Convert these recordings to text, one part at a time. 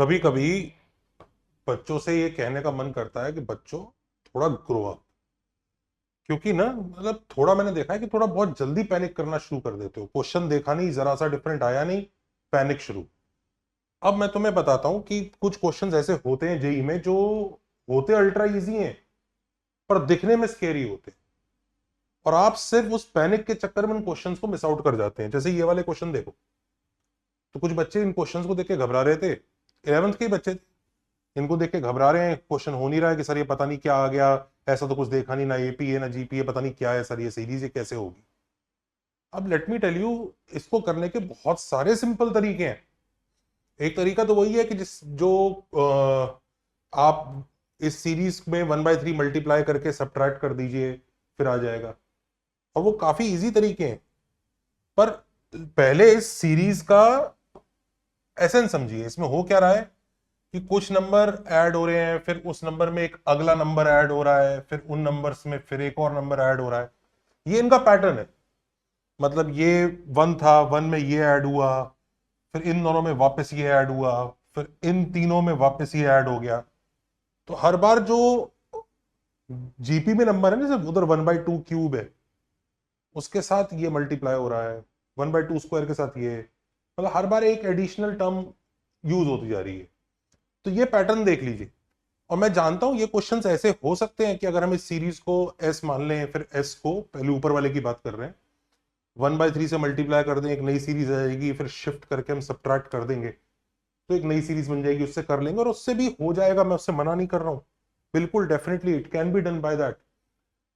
कभी कभी बच्चों से ये कहने का मन करता है कि बच्चों थोड़ा ग्रो अप। क्योंकि ना मतलब थोड़ा मैंने देखा है कि थोड़ा बहुत जल्दी पैनिक करना शुरू कर देते हो। क्वेश्चन देखा नहीं, जरा सा डिफरेंट आया नहीं, पैनिक शुरू। अब मैं तुम्हें बताता हूं कि कुछ क्वेश्चंस ऐसे होते हैं जेई में जो होते अल्ट्रा इजी हैं पर दिखने में स्केरी होते हैं। और आप सिर्फ उस पैनिक के चक्कर में उन क्वेश्चंस को मिस आउट कर जाते हैं। जैसे ये वाले क्वेश्चन देखो, तो कुछ बच्चे इन क्वेश्चंस को देख के घबरा रहे थे। 11th के ही बच्चे थे, इनको देख के घबरा रहे हैं। क्वेश्चन हो नहीं रहा है कि सर ये पता नहीं क्या आ गया, ऐसा तो कुछ देखा नहीं, ना एपी है ना जीपी है, पता नहीं क्या है सर, ये सीरीज ये कैसे होगी। अब लेट मी टेल यू, इसको करने के बहुत सारे सिंपल तरीके हैं। एक तरीका तो वही है कि जिस जो आप इस सीरीज में 1/3 मल्टीप्लाई करके सब्ट्रैक्ट कर दीजिए, फिर आ जाएगा। और वो काफी इजी तरीके हैं। पर पहले इस सीरीज का एसेंस समझिए। इसमें हो क्या रहा है कि कुछ नंबर ऐड हो रहे हैं, फिर उस नंबर में एक अगला नंबर ऐड हो रहा है, फिर उन नंबर्स में फिर एक और नंबर ऐड हो रहा है। ये इनका पैटर्न है। मतलब ये 1 था, 1 में ये ऐड हुआ, फिर इन दोनों में वापस ये ऐड हुआ, फिर इन तीनों में वापस ये ऐड हो गया। तो हर बार जो जीपी में नंबर है ना, जैसे उधर 1/2 क्यूब है, उसके साथ ये मल्टीप्लाई हो रहा है, 1/2 स्क्वायर के साथ ये, मतलब हर बार एक एडिशनल टर्म यूज होती जा रही है। तो ये पैटर्न देख लीजिए। और मैं जानता हूं ये क्वेश्चंस ऐसे हो सकते हैं कि अगर हम इस सीरीज को एस मान लें, फिर एस को पहले ऊपर वाले की बात कर रहे हैं, 1/3 से मल्टीप्लाई कर दें, एक नई सीरीज आ जाएगी, फिर शिफ्ट करके हम सब्ट्रैक्ट कर देंगे तो एक नई सीरीज बन जाएगी, उससे कर लेंगे और उससे भी हो जाएगा। मैं उससे मना नहीं कर रहा हूं, बिल्कुल definitely it can be done by that.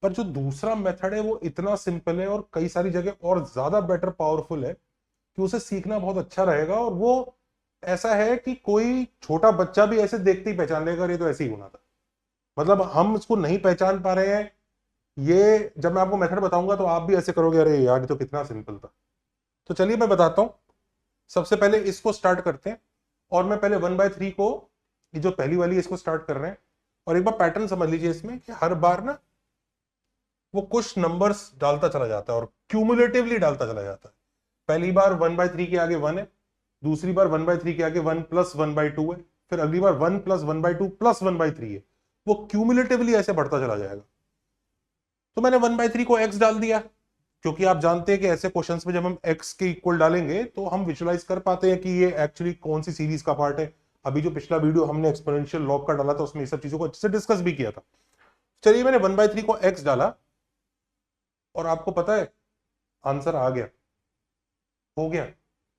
पर जो दूसरा मेथड है वो इतना सिंपल है और कई सारी जगह और ज्यादा बेटर पावरफुल है कि उसे सीखना बहुत अच्छा रहेगा। और वो ऐसा है कि कोई छोटा बच्चा भी ऐसे देखते ही पहचान लेगा, ये तो ऐसे ही होना था। मतलब हम इसको नहीं पहचान पा रहे हैं, ये जब मैं आपको मेथड बताऊंगा तो आप भी ऐसे करोगे, अरे यार ये तो कितना सिंपल था। तो चलिए मैं बताता हूं। सबसे पहले इसको स्टार्ट करते हैं। और मैं पहले 1/3 को, ये जो पहली वाली है, इसको स्टार्ट कर रहे हैं। और एक बार पैटर्न समझ लीजिए इसमें कि हर बार ना वो कुछ नंबर्स डालता चला जाता है और क्यूमुलेटिवली डालता चला जाता है। पहली बार 1/3 के आगे 1 है, दूसरी बार 1/3 के आगे 1 प्लस 1/2 है, फिर अगली बार 1 प्लस 1/2 प्लस 1/3 है। वो क्यूमुलेटिवली ऐसे बढ़ता चला जाएगा। तो मैंने 1/3 को x डाल दिया, क्योंकि आप जानते हैं कि ऐसे क्वेश्चंस में जब हम x के इक्वल डालेंगे तो हम विजुलाइज कर पाते हैं कि ये एक्चुअली कौन सी सीरीज का पार्ट है। अभी जो पिछला वीडियो हमने एक्सपोनेंशियल लॉग का डाला था उसमें ये सब चीजों को अच्छे से डिस्कस भी किया था। चलिए मैंने 1/3 को x डाला और आपको पता है आंसर आ गया, हो गया,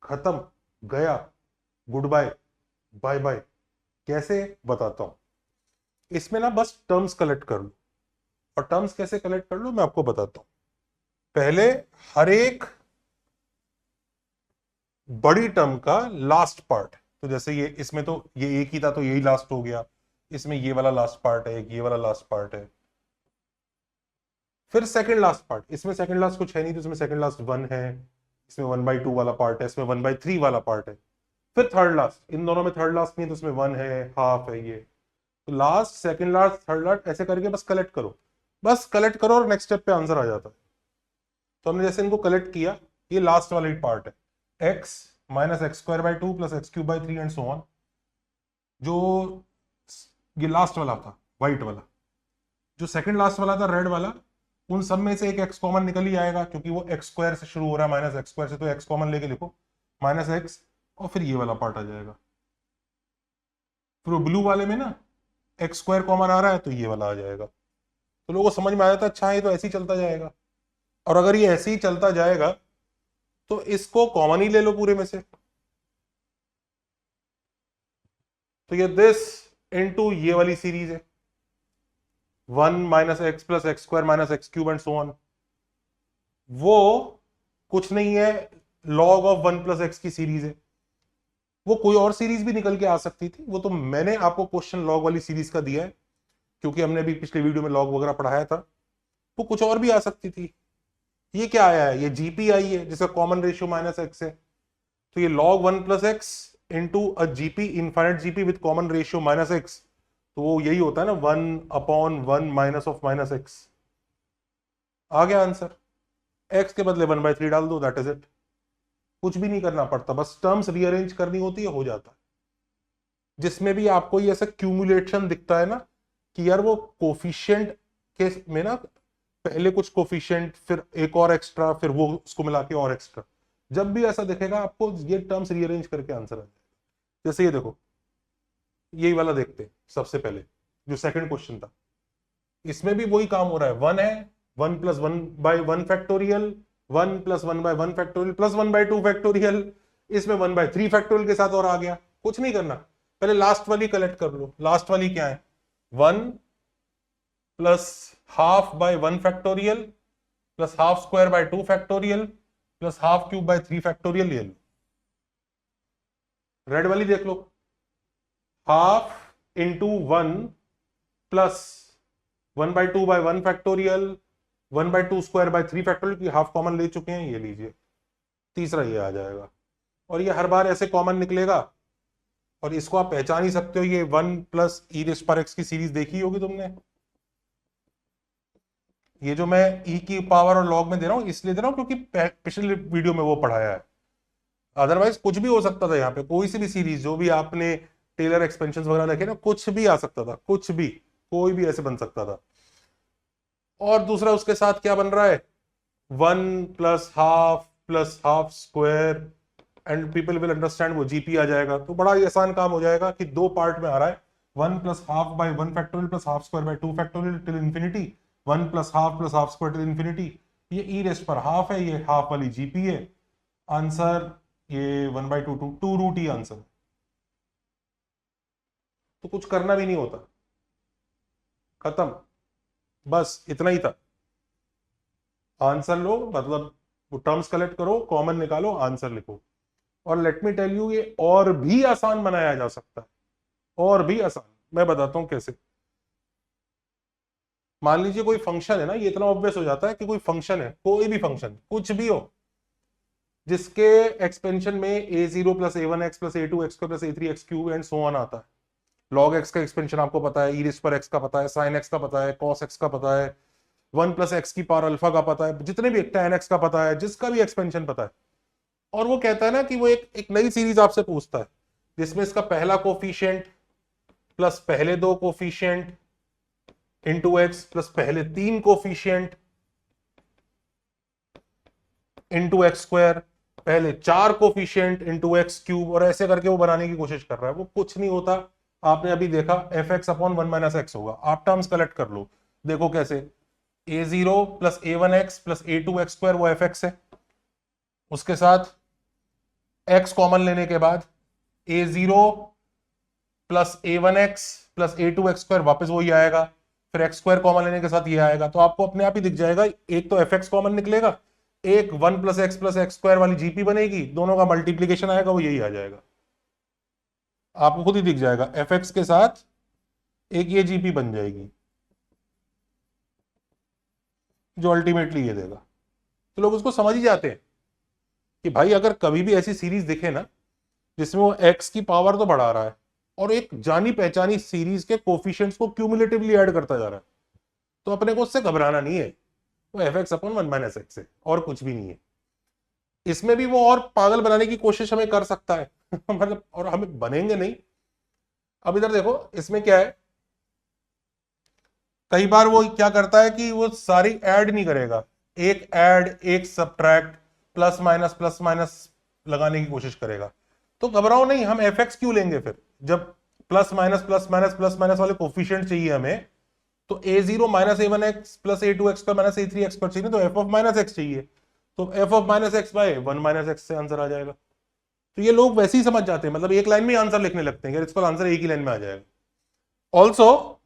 खत्म, गया, गुड बाय, बाय बाय। कैसे, बताता हूं। इसमें ना बस टर्म्स कलेक्ट कर लो। और टर्म्स कैसे कलेक्ट कर लो मैं आपको बताता हूं। पहले हर एक बड़ी टर्म का लास्ट पार्ट, तो जैसे ये इसमें तो ये एक ही था तो यही लास्ट हो गया, इसमें ये वाला लास्ट पार्ट है, ये वाला लास्ट पार्ट है। फिर सेकंड लास्ट पार्ट, इसमें सेकंड लास्ट कुछ है नहीं तो इसमें सेकंड लास्ट 1 है, इसमें 1/2 वाला पार्ट है, इसमें 1/3 वाला पार्ट है। फिर थर्ड लास्ट, इन दोनों में थर्ड लास्ट नहीं तो इसमें 1 है, हाफ है ये। तो last, second last, third last ऐसे करके बस कलेक्ट करो। बस कलेक्ट करो और नेक्स्ट स्टेप पे आंसर आ जाता है। तो हमने जैसे इनको कलेक्ट किया, ये लास्ट वाला पार्ट है, x minus x² by 2 plus x³ by 3 and so on. जो ये लास्ट वाला था व्हाइट वाला, जो सेकंड लास्ट वाला था रेड वाला, उन सब में से एक x कॉमन निकल ही आएगा क्योंकि वो x² से शुरू हो रहा है, माइनस x² से, तो x कॉमन लेके लिखो, माइनस x। और फिर ये वाला पार्ट आ जाएगा। फिर वो ब्लू वाले में ना x² कॉमन आ रहा है तो ये वाला आ जाएगा। तो लोगों को समझ में आ जाता है, अच्छा ये तो ऐसे ही चलता जाएगा। और अगर ये ऐसे ही चलता जाएगा तो इसको कॉमन ही ले लो पूरे में से। तो ये दिस इनटू ये वाली सीरीज है, 1 minus x plus x² minus x³ and so on. वो कुछ नहीं है, लॉग ऑफ 1 प्लस एक्स की सीरीज है। वो कोई और सीरीज भी निकल के आ सकती थी, वो तो मैंने आपको क्वेश्चन लॉग वाली सीरीज का दिया है क्योंकि हमने भी पिछले वीडियो में लॉग वगैरह पढ़ाया था। वो कुछ और भी आ सकती थी। ये क्या आया है, ये जीपी आई है जिसका कॉमन रेशियो माइनस एक्स है। तो ये log 1 plus x into a GP, infinite GP with common ratio minus x. तो वो यही होता है ना, 1/1 माइनस ऑफ माइनस एक्स। आ गया आंसर। एक्स के बदले 1/3 डाल दो, दैट इज इट। कुछ भी नहीं करना पड़ता, बस टर्म्स रीअरेंज करनी होती है, हो जाता है। जिसमें भी आपको ये ऐसा क्यूमुलेशन दिखता है ना कि यार वो कोफिशिएंट के में ना पहले कुछ कोफिशिएंट फिर एक और एक्स्ट्रा फिर वो उसको मिला के और एक्स्ट्रा, जब भी ऐसा दिखेगा आपको ये टर्म्स रीअरेंज करके आंसर आ जाएगा। जैसे ये देखो, यही वाला देखते हैं सबसे पहले, जो सेकंड क्वेश्चन था, इसमें भी वही काम हो रहा है। 1 है, 1+1/1 फैक्टोरियल, 1+1/1 फैक्टोरियल प्लस 1/2 फैक्टोरियल, इसमें 1/3 फैक्टोरियल के साथ और आ गया। कुछ नहीं करना, पहले लास्ट वाली कलेक्ट कर लो। लास्ट वाली क्या है? 1+12/1 factorial plus half square by 2 factorial plus half cube by 3 factorial. ले लो। रेड वाली देख लो, half into 1 plus 1/2/1 factorial 1/2 square by 3 factorial की हाफ कॉमन ले चुके हैं, ये लीजिए। तीसरा ये आ जाएगा, और ये हर बार ऐसे कॉमन निकलेगा, और इसको आप पहचान ही सकते हो, ये 1+e⁻x की सीरीज देखी होगी तुमने। ये जो मैं e की पावर और लॉग में दे रहा हूं इसलिए दे रहा हूं क्योंकि पिछले वीडियो में वो पढ़ाया है। अदरवाइज कुछ भी हो सकता था यहाँ पे, कोई सी भी सीरीज जो भी आपने टेलर एक्सपेंशन वगैरह देखे ना, कुछ भी आ सकता था, कुछ भी, कोई भी ऐसे बन सकता था। और दूसरा उसके साथ क्या बन रहा है? 1+½ square, and people will understand, वो जीपी आ जाएगा। तो बड़ा ही आसान काम हो जाएगा कि दो पार्ट में आ रहा है, 1+½ factorial plus half square by 2 factorial till infinity, 1+½ plus half square till infinity. ये ई रेस्ट पर हाफ है, ये हाफ वाली जीपी है। आंसर ये 1/2 2 रूट ही आंसर। तो कुछ करना भी नहीं होता, खत्म, बस इतना ही था। आंसर लो, मतलब वो टर्म्स कलेक्ट करो, कॉमन निकालो, आंसर लिखो। और लेट मी टेल यू, ये और भी आसान बनाया जा सकता है, और भी आसान। मैं बताता हूं कैसे। मान लीजिए कोई फंक्शन है ना, ये इतना ऑब्वियस हो जाता है कि कोई फंक्शन है, कोई भी फंक्शन कुछ भी हो, जिसके एक्सपेंशन में a0+a1x plus a2x plus a3x cube and so on आता है। log x का एक्सपेंशन आपको पता है, e⁻x का पता है, sin x का पता है, cos x का पता है, 1+x की पावर अल्फा का पता है, जितने भी tan x का पता है, जिसका भी एक्सपेंशन पता है। और वो कहता है ना कि वो एक नई सीरीज आपसे पूछता है जिसमें इसका पहला कोफिशिएंट प्लस पहले दो कोफिशिएंट इंटू एक्स प्लस पहले 3 कोफिशिएंट इंटू एक्स स्क्वायर, पहले 4 कोफिशिएंट इंटू एक्स क्यूब, और ऐसे करके वो बनाने की कोशिश कर रहा है। वो कुछ नहीं होता, आपने अभी देखा fx/1 - x होगा। आप टर्म्स कलेक्ट कर लो, देखो कैसे। a0+a1x प्लस a2x स्क्वायर वो fx है, उसके साथ x कॉमन लेने के बाद a0+a1x प्लस a2x स्क्वायर वापस वही आएगा, फिर x स्क्वायर कॉमन लेने के साथ ये आएगा। तो आपको अपने आप ही दिख जाएगा, एक तो fx कॉमन निकलेगा, एक 1+x प्लस x स्क्वायर वाली जीपी बनेगी, दोनों का मल्टीप्लीकेशन आएगा, वो यही आ जाएगा। आपको खुद ही दिख जाएगा, fx के साथ एक ये जीपी बन जाएगी, जो अल्टीमेटली ये देगा। तो लोग उसको समझ ही जाते हैं कि भाई अगर कभी भी ऐसी सीरीज दिखे ना जिसमें वो x की पावर तो बढ़ा रहा है और एक जानी पहचानी सीरीज के कोफिशिएंट्स को क्यूमुलेटिवली ऐड करता जा रहा है, तो अपने को उससे घबराना नहीं है। वो fx/1 - x है, और कुछ भी नहीं है। इसमें भी वो और पागल बनाने की कोशिश हमें कर सकता है मतलब, और हमें बनेंगे नहीं। अब इधर देखो, इसमें क्या है, कई बार वो क्या करता है कि वो सारी ऐड नहीं करेगा, एक ऐड एक सब्ट्रैक्ट प्लस माइनस लगाने की कोशिश करेगा। तो घबराओ नहीं, हम fx क्यों लेंगे फिर, जब प्लस माइनस वाले कोफिशिएंट चाहिए हमें, तो a0-a1x plus a2x square minus a3x square चाहिए, तो f(-x) चाहिए, तो f(-x/1 - x) से आंसर आ जाएगा। तो ये लोग वैसे ही समझ जाते हैं, मतलब एक लाइन में आंसर लिखने लगते हैं, इसका आंसर एक ही लाइन में आ जाएगा। ऑल्सो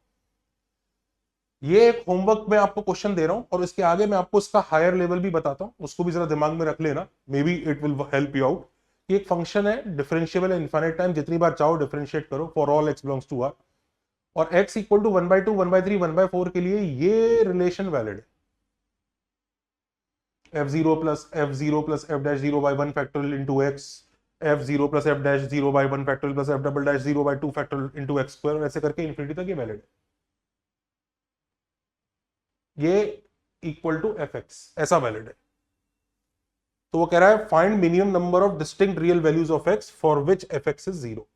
ये एक होमवर्क में आपको क्वेश्चन दे रहा हूं, और इसके आगे मैं आपको इसका हायर लेवल भी बताता हूं, उसको भी जरा दिमाग में रख लेना, maybe it will help you out. एक फंक्शन है, डिफरेंशिएबल है इनफाइनाइट टाइम, जितनी बार चाहो डिफरेंशिएट करो, for all x belongs to r, और x इक्वल टू 1/2 1/3 1/4 के लिए ये रिलेशन वैलिड है। f0+f(-0) factorial into x, f0+f(-0) factorial plus f"(-0) factorial into x square, ऐसे करके इन्फिनिटी तक ये वैलिड है। ये इक्वल टू fx, ऐसा वैलिड है। तो वो कह रहा है find minimum number of distinct real values of x for which fx is 0।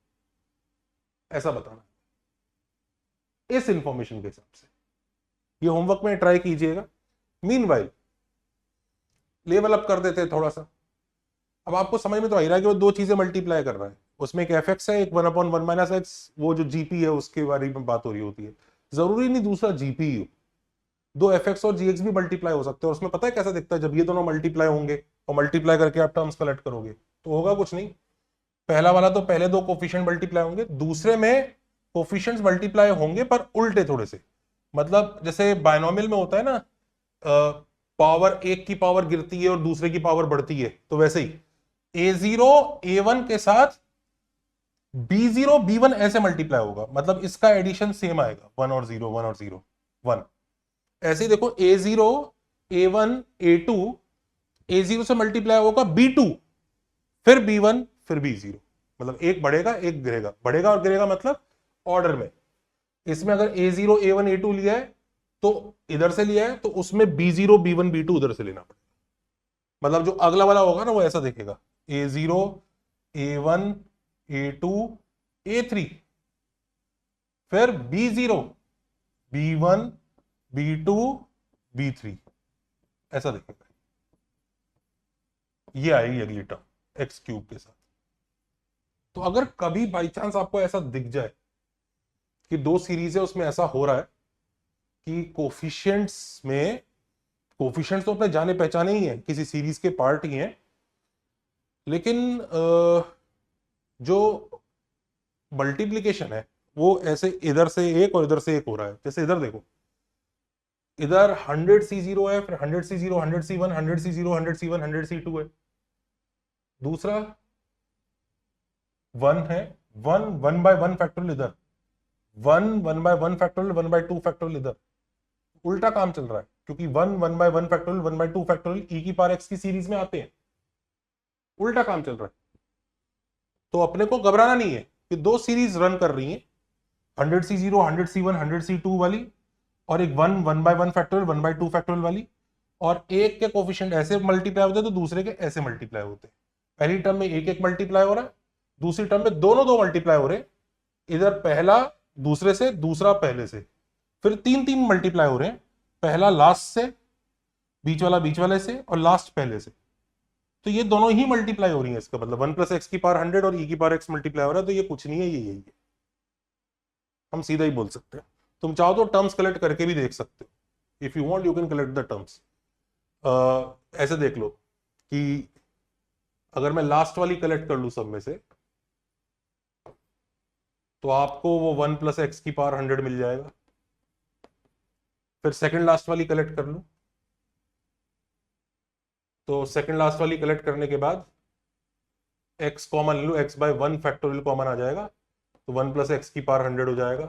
ऐसा बताना, इस इंफॉर्मेशन के हिसाब से। ये होमवर्क में ट्राई कीजिएगा। मीनवाइल लेवल अप कर देते हैं थोड़ा सा। अब आपको समझ में तो आ ही रहा है कि वो दो चीजें मल्टीप्लाई कर रहा है, उसमें एक एफ एक्स है, एक 1/1 - x, वो जो जीपी है उसके बारे में बात हो रही होती है। जरूरी नहीं दूसरा जीपी हो, दो एफ एक्स और जी एक्स भी मल्टीप्लाई हो सकते हैं। और उसमें पता है कैसा दिखता है, जब ये दोनों मल्टीप्लाई होंगे और मल्टीप्लाई करके आप टर्म्स कलेक्ट करोगे तो होगा कुछ नहीं। पहला वाला तो पहले दो कोफिशिएंट मल्टीप्लाई होंगे, दूसरे में कोफिशिएंट्स मल्टीप्लाई होंगे पर उल्टे थोड़े से। मतलब जैसे बायनोमियल में होता है ना, पावर एक की पावर गिरती है और दूसरे की पावर बढ़ती है, तो वैसे ही a0 a1 के साथ b0 b1 ऐसे मल्टीप्लाई होगा, मतलब इसका एडिशन सेम आएगा, 1 और 0 1 और 0 1। ऐसे ही देखो a0 a1 a2, a0 से मल्टीप्लाई होगा b2, फिर b1 फिर b0, मतलब एक बढ़ेगा एक गिरेगा, बढ़ेगा और गिरेगा मतलब ऑर्डर में। इसमें अगर a0 a1 a2 लिया है तो इधर से लिया है तो उसमें b0 b1 b2 उधर से लेना पड़ेगा। मतलब जो अगला वाला होगा ना वो ऐसा दिखेगा, a0 a1 a2 a3, फिर b0 b1 b2 b3, ऐसा दिखेगा। ये आएगी अगली टर्म एक्स क्यूब के साथ। तो अगर कभी बाई चांस आपको ऐसा दिख जाए कि दो सीरीज है उसमें ऐसा हो रहा है कि कोफिशिएंट्स में, कोफिशिएंट्स तो अपने जाने पहचाने ही हैं, किसी सीरीज के पार्ट ही हैं, लेकिन जो मल्टीप्लिकेशन है वो ऐसे इधर से एक और इधर से एक हो रहा है। जैसे इधर देखो, इधर 100C0 है, फिर 100C0 100C1 100C0 100C1 100C2 है। दूसरा 1 है, 1 1/1 फैक्टोरियल इधर, 1 1/1 फैक्टोरियल 1/2 फैक्टोरियल इधर। उल्टा काम चल रहा है, क्योंकि 1 1/1 फैक्टोरियल 1/2 फैक्टोरियल e की पावर x की सीरीज में आते हैं। उल्टा काम चल रहा है। तो अपने को घबराना नहीं है कि दो सीरीज रन कर रही हैं, 100C0 100C1 100C2 वाली, और एक 1 1/1 फैक्टोरियल 1/2 फैक्टोरियल वाली। और एक के कोफिशिएंट ऐसे मल्टीप्लाई होते हैं तो दूसरे के ऐसे मल्टीप्लाई होते हैं। पहली टर्म में एक एक मल्टीप्लाई हो रहा है, दूसरी टर्म में दोनों दो मल्टीप्लाई हो रहे हैं। इधर पहला दूसरे से, दूसरा पहले से, फिर तीन तीन मल्टीप्लाई हो रहे हैं, पहला लास्ट से, बीच वाले से, और लास्ट पहले से। तो ये दोनों ही मल्टीप्लाई हो रही है। इसका मतलब 1 + x की पावर 100 और e की पावर x मल्टीप्लाई हो रहा है, तो ये कुछ नहीं है, ये यही है। हम सीधा ही बोल सकते हैं। तुम चाहो तो टर्म्स कलेक्ट करके भी देख सकते हो, if you want you can collect the terms. ऐसे देख लो कि अगर मैं लास्ट वाली कलेक्ट कर लू सब में से, तो आपको वो 1 + x की पावर 100 मिल जाएगा। फिर सेकंड लास्ट वाली कलेक्ट कर लूं, तो सेकंड लास्ट वाली कलेक्ट करने के बाद x कॉमन ले लो, x/1 फैक्टोरियल कॉमन आ जाएगा, तो 1 + x की पावर 100 हो जाएगा।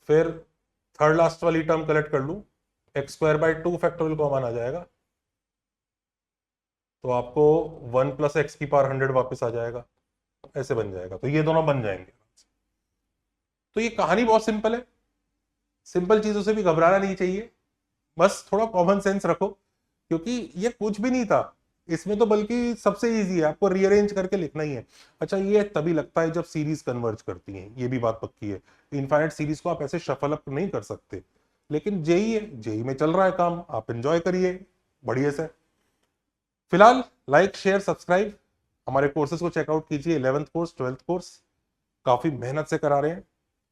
फिर थर्ड लास्ट वाली टर्म कलेक्ट कर लूं, x²/2 फैक्टोरियल कॉमन आ जाएगा, तो आपको 1 + x की पावर 100 वापस आ जाएगा। ऐसे बन जाएगा, तो ये दोनों बन जाएंगे। तो ये कहानी बहुत सिंपल है, सिंपल चीजों से भी घबराना नहीं चाहिए, बस थोड़ा कॉमन सेंस रखो, क्योंकि ये कुछ भी नहीं था इसमें, तो बल्कि सबसे इजी है, आपको रीअरेंज करके लिखना ही है। अच्छा, ये तभी लगता है जब सीरीज कन्वर्ज करती हैं, ये भी बात पक्की है। इनफाइनाइट सीरीज को आप ऐसे शफल अप नहीं कर सकते, लेकिन जेई है, जेई में चल रहा है काम, आप एंजॉय करिए बढ़िया से। फिलहाल लाइक शेयर सब्सक्राइब, हमारे कोर्सेज को चेकआउट कीजिए, 11th कोर्स 12th कोर्स काफी मेहनत से करा रहे हैं।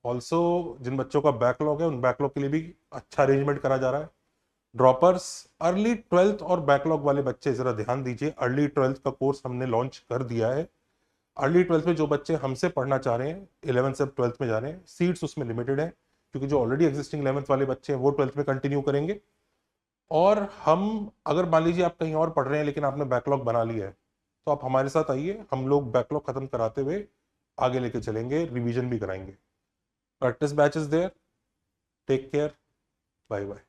ऑल्सो जिन बच्चों का बैकलॉग है उन बैकलॉग के लिए भी अच्छा अरेंजमेंट करा जा रहा है। ड्रॉपर्स, अर्ली 12th और बैकलॉग वाले बच्चे जरा ध्यान दीजिए, अर्ली 12th का कोर्स हमने लॉन्च कर दिया है। अर्ली 12th में जो बच्चे हमसे पढ़ना चाह रहे हैं, 11th से 12th में जा रहे हैं, सीट्स उसमें लिमिटेड है, क्योंकि जो ऑलरेडी एग्जिस्टिंग 11th वाले बच्चे हैं वो 12th में कंटिन्यू करेंगे। और हम, अगर मान लीजिए आप कहीं और पढ़ रहे हैं लेकिन आपने बैकलॉग बना लिया है, तो आप हमारे साथ आइए, हम लोग बैकलॉग खत्म कराते हुए आगे लेके चलेंगे, रिवीजन भी कराएंगे। Practice batch is there, take care, bye bye.